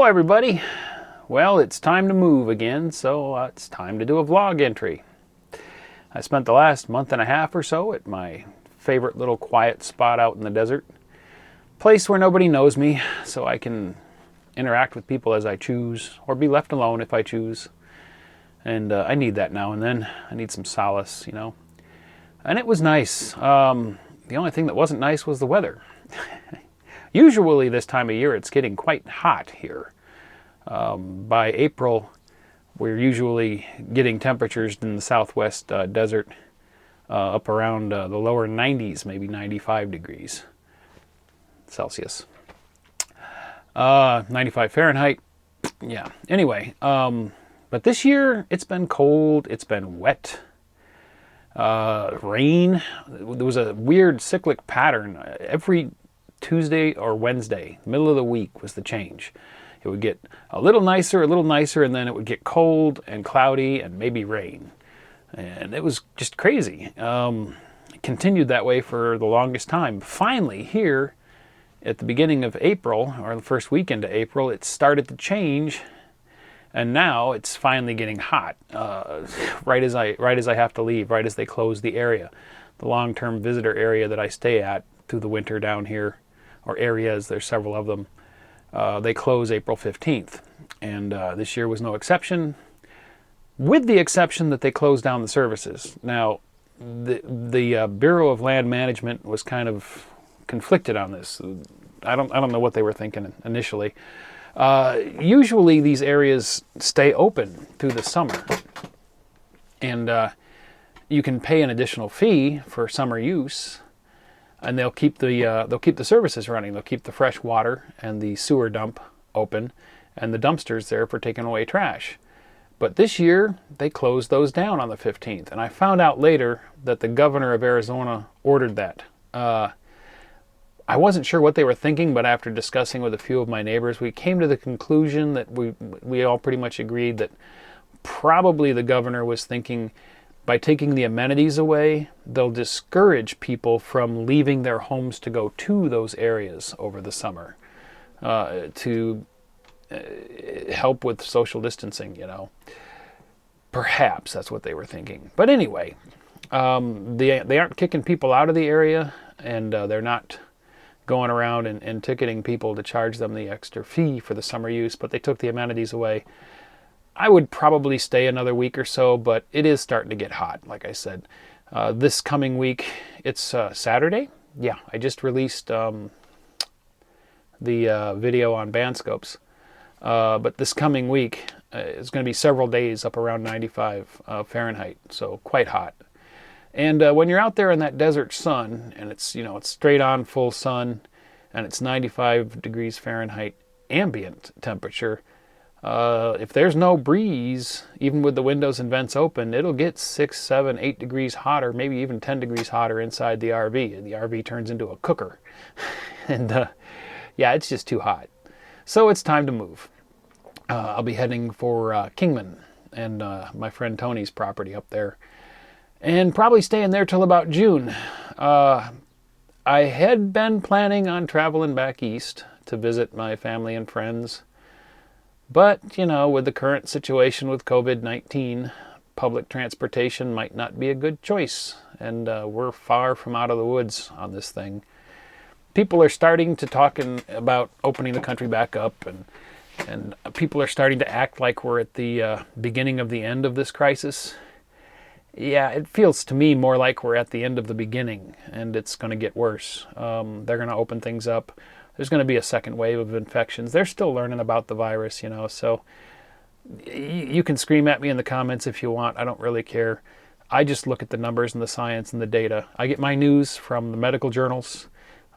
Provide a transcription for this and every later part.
Hello everybody! Well, it's time to move again, so it's time to do a vlog entry. I spent the last month and a half or so at my favorite little quiet spot out in the desert. Place where nobody knows me, so I can interact with people as I choose, or be left alone if I choose. And I need that now and then. I need some solace, you know. And it was nice. The only thing that wasn't nice was the weather. Usually this time of year it's getting quite hot here. By April we're usually getting temperatures in the southwest desert up around the lower 90s, maybe 95 degrees Celsius. 95 Fahrenheit. Yeah, anyway, but this year it's been cold, it's been wet. Rain. There was a weird cyclic pattern. Every Tuesday or Wednesday, middle of the week, was the change. It would get a little nicer, and then it would get cold and cloudy and maybe rain. And it was just crazy. It continued that way for the longest time. Finally, here at the beginning of April, or the first weekend of April, it started to change. And now it's finally getting hot, right as I have to leave, right as they close the area, the long-term visitor area that I stay at through the winter down here, or areas. There's several of them. They close April 15th, and this year was no exception, with the exception that they closed down the services. Now, the Bureau of Land Management was kind of conflicted on this. I don't know what they were thinking initially. Usually these areas stay open through the summer, and you can pay an additional fee for summer use, and they'll keep the services running. They'll keep the fresh water and the sewer dump open, and the dumpsters there for taking away trash. But this year they closed those down on the 15th, and I found out later that the governor of Arizona ordered that. I wasn't sure what they were thinking, but after discussing with a few of my neighbors, we came to the conclusion that we all pretty much agreed that probably the governor was thinking by taking the amenities away, they'll discourage people from leaving their homes to go to those areas over the summer to help with social distancing, you know. Perhaps that's what they were thinking. But anyway, they aren't kicking people out of the area, and they're not going around and ticketing people to charge them the extra fee for the summer use, but they took the amenities away. I would probably stay another week or so, but it is starting to get hot, like I said. This coming week, it's Saturday. Yeah, I just released the video on Bandscopes. But this coming week is going to be several days up around 95 Fahrenheit, so quite hot. And when you're out there in that desert sun, and it's straight on full sun, and it's 95 degrees Fahrenheit ambient temperature, if there's no breeze, even with the windows and vents open, it'll get 6, 7, 8 degrees hotter, maybe even 10 degrees hotter inside the RV. And the RV turns into a cooker. And yeah, it's just too hot. So it's time to move. I'll be heading for Kingman and my friend Tony's property up there, and probably staying there till about June. I had been planning on traveling back east to visit my family and friends, but, you know, with the current situation with COVID-19, public transportation might not be a good choice, and we're far from out of the woods on this thing. People are starting to talk about opening the country back up, and people are starting to act like we're at the beginning of the end of this crisis. Yeah, it feels to me more like we're at the end of the beginning, and it's going to get worse. They're going to open things up. There's going to be a second wave of infections. They're still learning about the virus, you know, so you can scream at me in the comments if you want. I don't really care. I just look at the numbers and the science and the data. I get my news from the medical journals.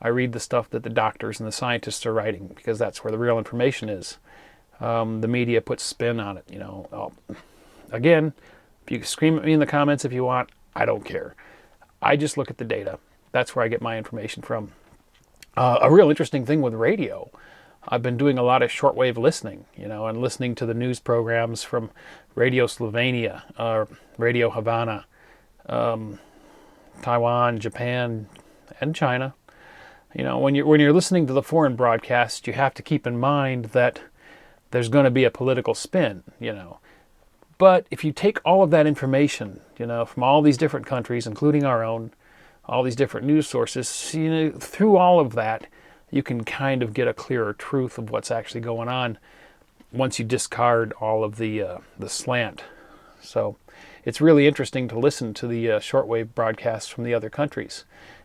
I read the stuff that the doctors and the scientists are writing, because that's where the real information is. The media puts spin on it, you know. Again, if you scream at me in the comments if you want, I don't care. I just look at the data. That's where I get my information from. A real interesting thing with radio, I've been doing a lot of shortwave listening, you know, and listening to the news programs from Radio Slovenia, Radio Havana, Taiwan, Japan, and China. You know, when you're listening to the foreign broadcast, you have to keep in mind that there's going to be a political spin, you know. But if you take all of that information, you know, from all these different countries, including our own, all these different news sources, you know, through all of that, you can kind of get a clearer truth of what's actually going on once you discard all of the slant. So it's really interesting to listen to the shortwave broadcasts from the other countries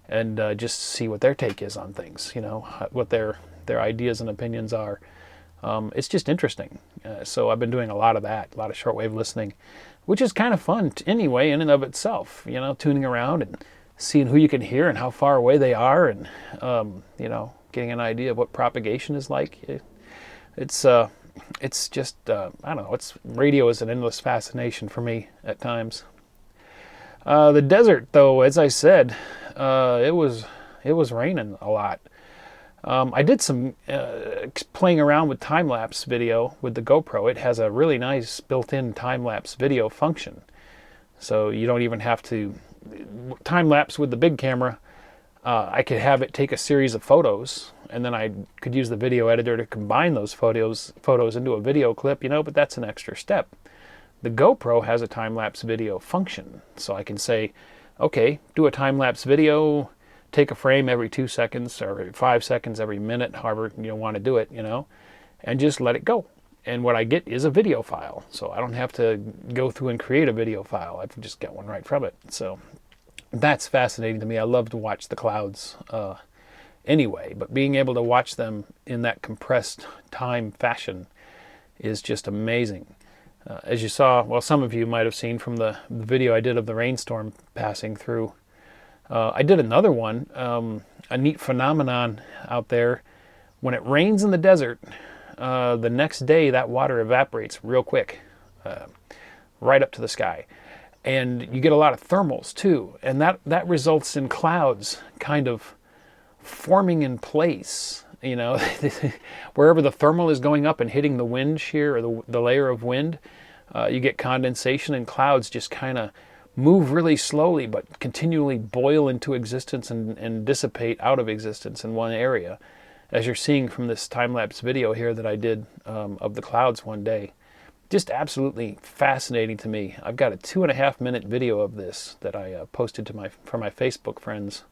and just see what their take is on things, you know, what their ideas and opinions are. It's just interesting. So I've been doing a lot of that, a lot of shortwave listening, which is kind of fun anyway in and of itself, you know, tuning around and seeing who you can hear and how far away they are, and, you know, getting an idea of what propagation is like. It's just, I don't know, radio is an endless fascination for me at times. The desert, though, as I said, it was raining a lot. I did some playing around with time-lapse video with the GoPro. It has a really nice built-in time-lapse video function. So you don't even have to time-lapse with the big camera. I could have it take a series of photos, and then I could use the video editor to combine those photos into a video clip, you know, but that's an extra step. The GoPro has a time-lapse video function. So I can say, okay, do a time-lapse video, take a frame every 2 seconds or every 5 seconds, every minute, however you want to do it, you know, and just let it go. And what I get is a video file. So I don't have to go through and create a video file. I can just get one right from it. So that's fascinating to me. I love to watch the clouds anyway, but being able to watch them in that compressed time fashion is just amazing. As you saw, well, some of you might have seen from the video I did of the rainstorm passing through. I did another one, a neat phenomenon out there. When it rains in the desert, the next day that water evaporates real quick, right up to the sky. And you get a lot of thermals too, and that results in clouds kind of forming in place. You know, wherever the thermal is going up and hitting the wind shear or the layer of wind, you get condensation, and clouds just kind of move really slowly but continually boil into existence and dissipate out of existence in one area, as you're seeing from this time-lapse video here that I did of the clouds one day. Just absolutely fascinating to me. I've got a 2.5-minute video of this that I posted for my Facebook friends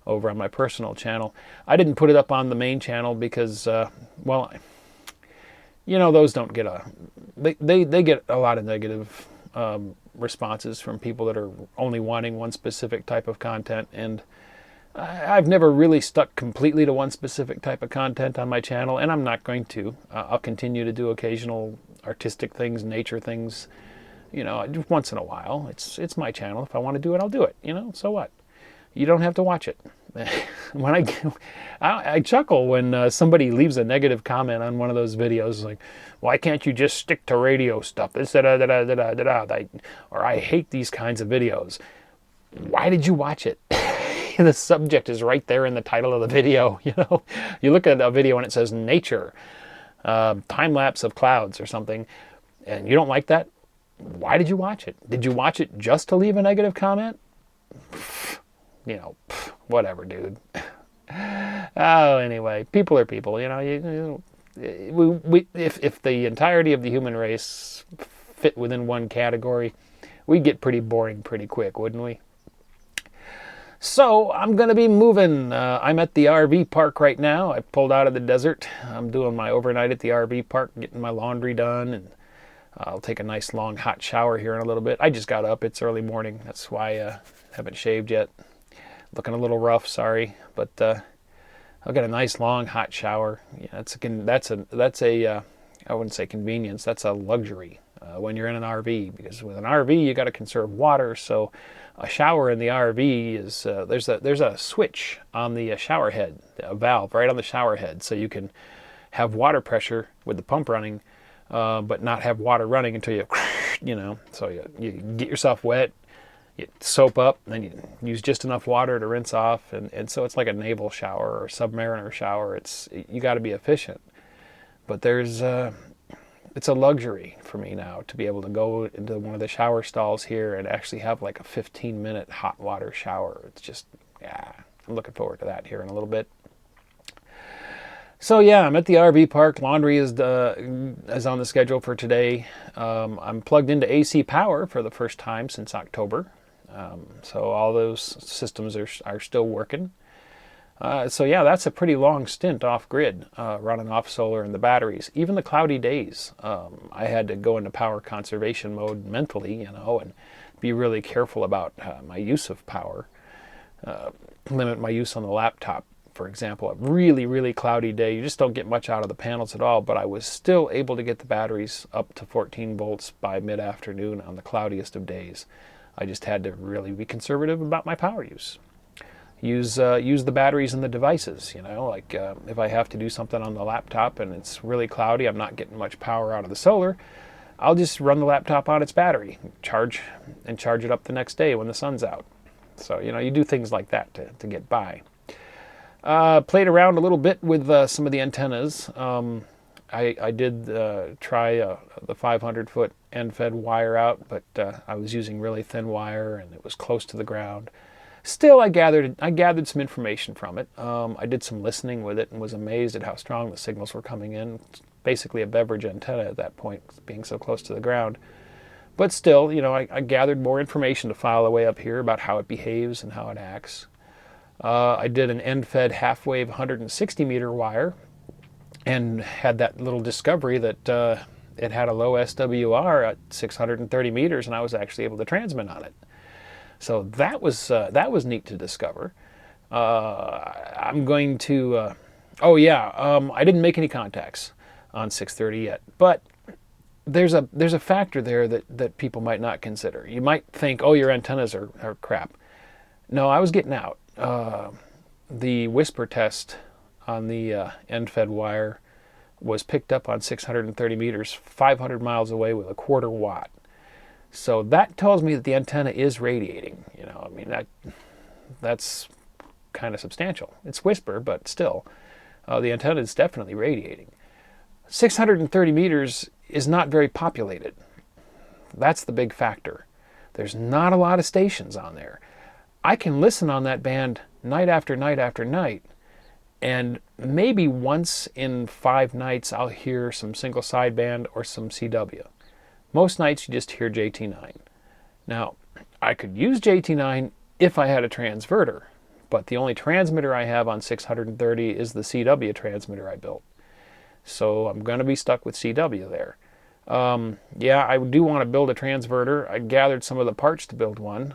over on my personal channel. I didn't put it up on the main channel because, well, you know, those don't get they get a lot of negative responses from people that are only wanting one specific type of content, and I've never really stuck completely to one specific type of content on my channel, and I'm not going to. I'll continue to do occasional artistic things, nature things, you know, once in a while. It's my channel. If I want to do it, I'll do it, you know, so what? You don't have to watch it. When I chuckle when somebody leaves a negative comment on one of those videos, like, why can't you just stick to radio stuff? Or I hate these kinds of videos. Why did you watch it? The subject is right there in the title of the video. You know, you look at a video and it says nature, time lapse of clouds or something, and you don't like that. Why did you watch it? Did you watch it just to leave a negative comment? You know, whatever, dude. Oh, anyway, people are people. You know, if the entirety of the human race fit within one category, we'd get pretty boring pretty quick, wouldn't we? So I'm going to be moving. I'm at the RV park right now. I pulled out of the desert. I'm doing my overnight at the RV park, getting my laundry done, and I'll take a nice long hot shower here in a little bit. I just got up. It's early morning. That's why I haven't shaved yet. Looking a little rough, sorry, but I'll get a nice long hot shower. Yeah, that's a I wouldn't say convenience. That's a luxury when you're in an RV, because with an RV you got to conserve water. So a shower in the RV is there's a switch on the shower head, a valve right on the shower head, so you can have water pressure with the pump running, but not have water running until you know. So you get yourself wet. You soap up, and then you use just enough water to rinse off, and so it's like a naval shower or submariner shower. You got to be efficient, but it's a luxury for me now to be able to go into one of the shower stalls here and actually have like a 15-minute hot water shower. It's just, yeah, I'm looking forward to that here in a little bit. So yeah, I'm at the RV park. Laundry is on the schedule for today. I'm plugged into AC power for the first time since October. So all those systems are still working. So yeah, that's a pretty long stint off grid, running off solar and the batteries. Even the cloudy days, I had to go into power conservation mode mentally, and be really careful about my use of power. Limit my use on the laptop. For example, a really, really cloudy day, you just don't get much out of the panels at all, but I was still able to get the batteries up to 14 volts by mid-afternoon on the cloudiest of days. I just had to really be conservative about my power use. Use the batteries in the devices, like if I have to do something on the laptop and it's really cloudy, I'm not getting much power out of the solar, I'll just run the laptop on its battery, charge it up the next day when the sun's out. So, you do things like that to get by. Played around a little bit with some of the antennas. I did try the 500-foot end-fed wire out, but I was using really thin wire and it was close to the ground. Still, I gathered some information from it. I did some listening with it and was amazed at how strong the signals were coming in. It's basically a beverage antenna at that point, being so close to the ground. But still, I gathered more information to file away up here about how it behaves and how it acts. I did an end-fed half-wave 160-meter wire and had that little discovery that it had a low SWR at 630 meters, and I was actually able to transmit on it. So that was neat to discover. I'm going to. I didn't make any contacts on 630 yet, but there's a factor there that people might not consider. You might think, oh, your antennas are crap. No, I was getting out. The whisper test on the end-fed wire was picked up on 630 meters, 500 miles away with a quarter watt. So that tells me that the antenna is radiating. That's kind of substantial. It's whisper, but still, the antenna is definitely radiating. 630 meters is not very populated. That's the big factor. There's not a lot of stations on there. I can listen on that band night after night after night, and maybe once in 5 nights I'll hear some single sideband or some CW. Most nights you just hear JT9. Now, I could use JT9 if I had a transverter, but the only transmitter I have on 630 is the CW transmitter I built. So I'm going to be stuck with CW there. I do want to build a transverter. I gathered some of the parts to build one.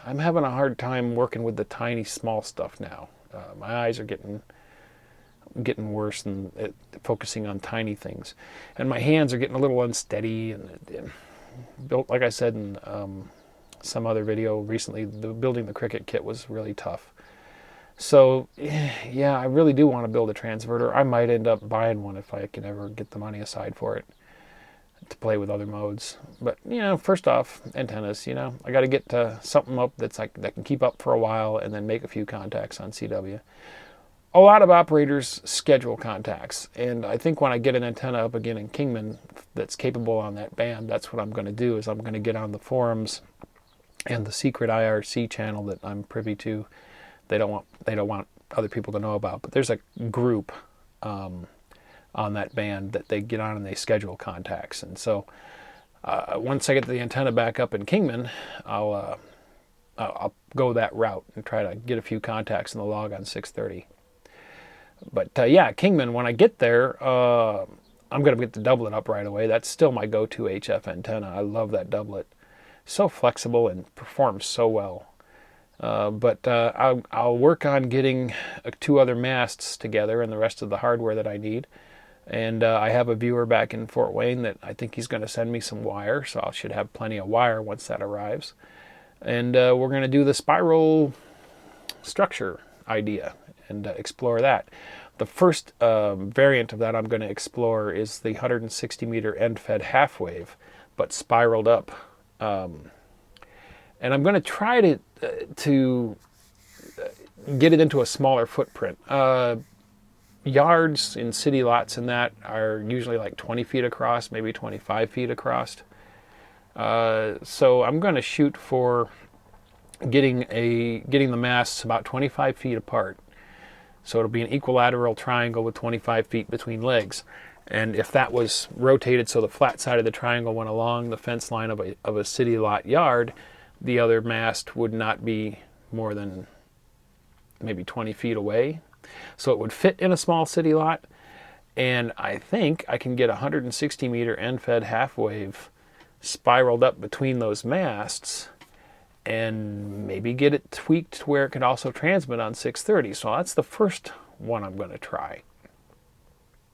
I'm having a hard time working with the tiny, small stuff now. My eyes are getting worse and focusing on tiny things, and my hands are getting a little unsteady. And built, like I said in some other video recently, building the Cricut kit was really tough. So yeah, I really do want to build a transverter. I might end up buying one if I can ever get the money aside for it to play with other modes. But first off, antennas. I got to get something up that can keep up for a while and then make a few contacts on CW. A lot of operators schedule contacts, and I think when I get an antenna up again in Kingman that's capable on that band, that's what I'm going to do. Is I'm going to get on the forums and the secret IRC channel that I'm privy to. They don't want other people to know about, but there's a group on that band that they get on and they schedule contacts. And so once I get the antenna back up in Kingman, I'll go that route and try to get a few contacts in the log on 630. But Kingman, when I get there, I'm going to get the doublet up right away. That's still my go-to HF antenna. I love that doublet. So flexible and performs so well. But I'll work on getting 2 other masts together and the rest of the hardware that I need. And I have a viewer back in Fort Wayne that I think he's going to send me some wire, so I should have plenty of wire once that arrives. And we're going to do the spiral structure idea and explore that. The first variant of that I'm going to explore is the 160-meter end-fed half-wave, but spiraled up. And I'm going to try to get it into a smaller footprint. Yards in city lots and that are usually like 20 feet across, maybe 25 feet across. So I'm going to shoot for getting the masts about 25 feet apart. So it'll be an equilateral triangle with 25 feet between legs. And if that was rotated so the flat side of the triangle went along the fence line of a city lot yard, the other mast would not be more than maybe 20 feet away. So it would fit in a small city lot. And I think I can get a 160 meter end-fed half-wave spiraled up between those masts and maybe get it tweaked to where it could also transmit on 630. So that's the first one I'm going to try.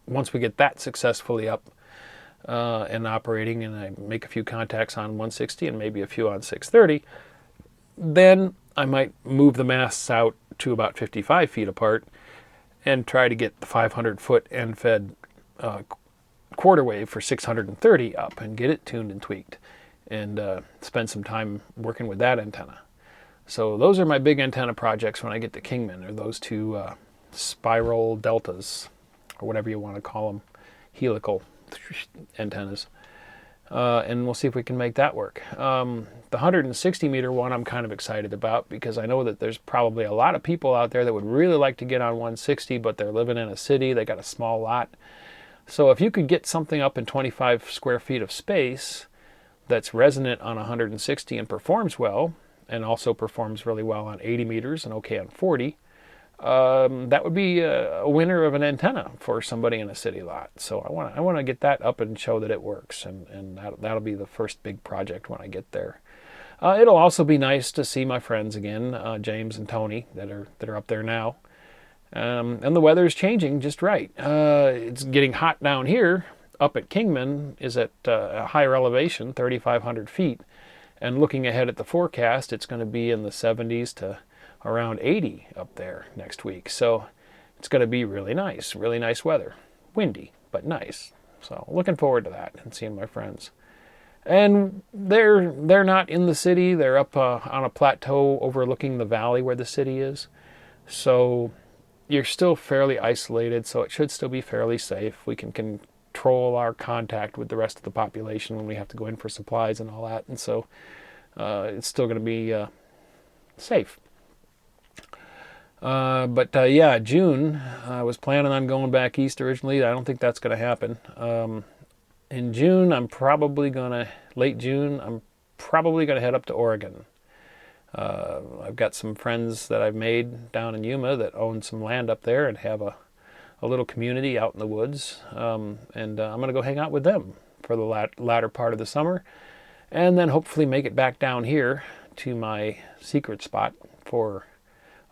Once we get that successfully up and operating, and I make a few contacts on 160 and maybe a few on 630, then I might move the masts out to about 55 feet apart and try to get the 500-foot end-fed quarter wave for 630 up and get it tuned and tweaked, and spend some time working with that antenna. So those are my big antenna projects when I get to Kingman, are those two spiral deltas, or whatever you want to call them, helical antennas. And we'll see if we can make that work. The 160 meter one I'm kind of excited about, because I know that there's probably a lot of people out there that would really like to get on 160, but they're living in a city, they got a small lot. So if you could get something up in 25 square feet of space that's resonant on 160 and performs well, and also performs really well on 80 meters and okay on 40, that would be a winner of an antenna for somebody in a city lot. So I want to get that up and show that it works, and that'll be the first big project when I get there. It'll also be nice to see my friends again, James and Tony, that are up there now. And the weather is changing just right. It's getting hot down here. Up at Kingman is at a higher elevation, 3,500 feet. And looking ahead at the forecast, it's going to be in the 70s to around 80 up there next week. So it's going to be really nice weather. Windy, but nice. So looking forward to that and seeing my friends. And they're not in the city. They're up on a plateau overlooking the valley where the city is. So you're still fairly isolated, so it should still be fairly safe. We can control our contact with the rest of the population when we have to go in for supplies and all that. And so it's still going to be safe. But June, I was planning on going back east originally. I don't think that's going to happen. In June, late June, I'm probably going to head up to Oregon. I've got some friends that I've made down in Yuma that own some land up there and have a little community out in the woods. And I'm going to go hang out with them for the latter part of the summer, and then hopefully make it back down here to my secret spot for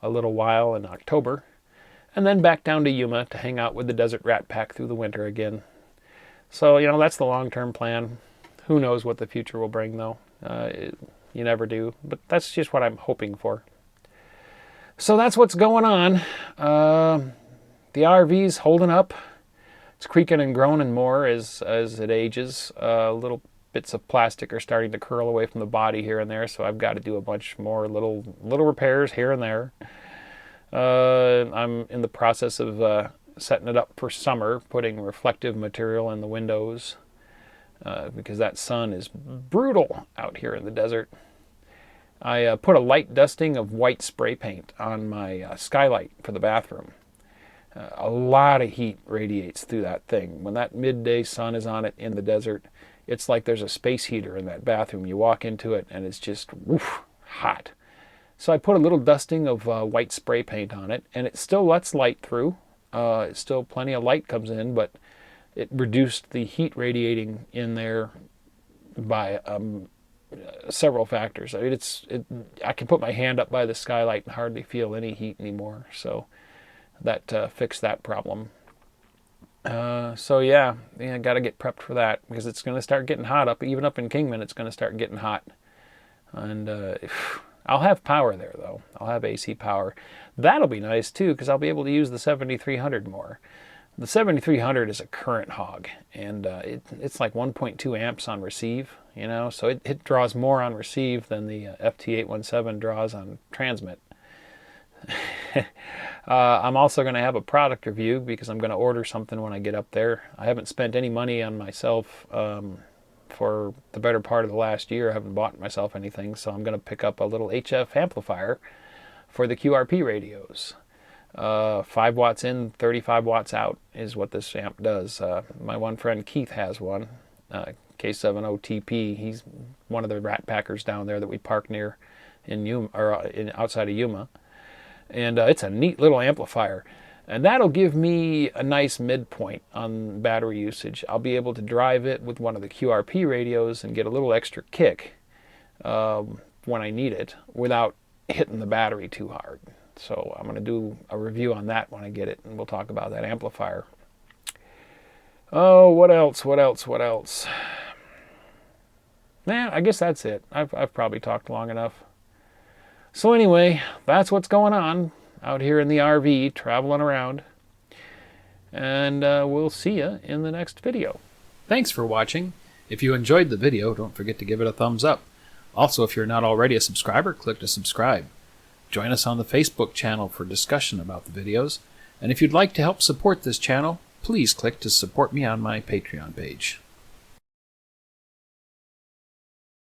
a little while in October, and then back down to Yuma to hang out with the Desert Rat Pack through the winter again. So, that's the long-term plan. Who knows what the future will bring, though. You never do, but that's just what I'm hoping for. So that's what's going on. The RV's holding up. It's creaking and groaning more as it ages. Little bits of plastic are starting to curl away from the body here and there, so I've got to do a bunch more little repairs here and there. I'm in the process of setting it up for summer, putting reflective material in the windows, because that sun is brutal out here in the desert. I put a light dusting of white spray paint on my skylight for the bathroom. A lot of heat radiates through that thing. When that midday sun is on it in the desert, it's like there's a space heater in that bathroom. You walk into it and it's just hot. So I put a little dusting of white spray paint on it, and it still lets light through. It's still plenty of light comes in, but it reduced the heat radiating in there by several factors. I mean, I can put my hand up by the skylight and hardly feel any heat anymore. So that fixed that problem. Got to get prepped for that, because it's going to start getting hot even up in Kingman. It's going to start getting hot, and I'll have power there though. I'll have AC power. That'll be nice too, because I'll be able to use the 7300 more. The 7300 is a current hog, and it's like 1.2 amps on receive. So it draws more on receive than the FT817 draws on transmit. I'm also going to have a product review, because I'm going to order something when I get up there. I haven't spent any money on myself for the better part of the last year. I haven't bought myself anything, so I'm going to pick up a little HF amplifier for the QRP radios. 5 watts in, 35 watts out is what this amp does. My one friend Keith has one, K70TP. He's one of the rat packers down there that we park near in Yuma, or outside of Yuma. And it's a neat little amplifier. And that'll give me a nice midpoint on battery usage. I'll be able to drive it with one of the QRP radios and get a little extra kick when I need it without hitting the battery too hard. So I'm going to do a review on that when I get it, and we'll talk about that amplifier. Oh, what else? Man, I guess that's it. I've probably talked long enough. So anyway, that's what's going on out here in the RV, traveling around. And we'll see you in the next video. Thanks for watching. If you enjoyed the video, don't forget to give it a thumbs up. Also, if you're not already a subscriber, click to subscribe. Join us on the Facebook channel for discussion about the videos. And if you'd like to help support this channel, please click to support me on my Patreon page.